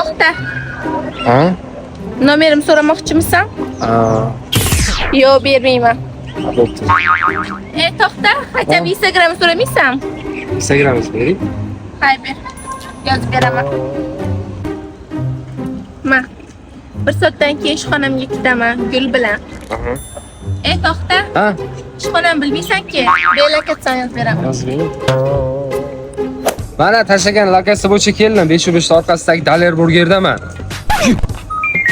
to'xta. Ha? Nomerimni so'ramoqchimisan? Yo'q, bermayman. Bo'pti. To'xta, hajab Instagramni so'ramaysan? Instagram'ingiz bering. Hay ber. Yozib beraman. Ma. Bir soatdan keyin ishxonamga ketaman, Gul bilan. To'xta. Ha? Ishxonamni bilmaysan-ki. Belakatsan yozib beraman. Yozing. Mana tashlagan lokatsiya bo'yicha keldim. 505 orqasidagi Daler burgerdaman.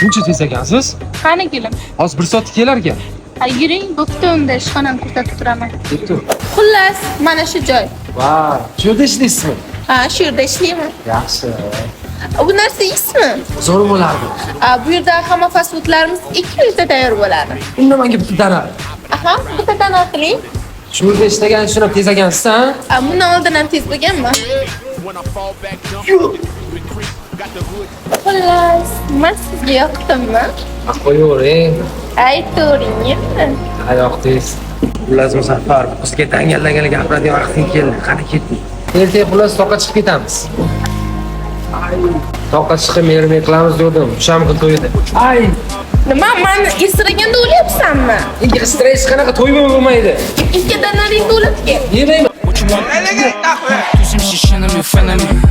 Buncha tez ekansiz? Qani gulim? Hozir 1 soatga kelar ekan. Ha, yuring, bo'pti unda ishxonamni ko'rsatib turaman. Bo'pti. Xullas, mana shu joy. Vay, shu yerda ishlaysizmi? Ha, shu yerda ishlayman. Yaxshi. Bu narsa ismi? Zo'r bo'lardi. Bu yerda hamma fast foodlarimiz 2 minutda tayyor bo'ladi. Unda menga bitta dana. Aha, bittadan qiling. Shu yerda ishlagan shuni tez ekansiz, ha? Bundan oldin ham tez bo'lganmi? Xullas, men sizga yoqdimmi? Qo'yavering. Aytavering endi. Ayoqdingiz. Xullas Muzaffar, bizga tangallagan gapiradigan vaqting keldi. Qani ketdik. Ertaga xullas toqqa chiqib ketamiz. Toqqa chiqib merme qilamiz dedim. Sham kun to'ydi. Ay! Nima, meni esiraganda o'lyapsanmi? Inga stress qanaqa to'y bo'lmaydi. Ikki danaringni o'latga. Yemayman. Tous ces petits chiens de mes phénomènes.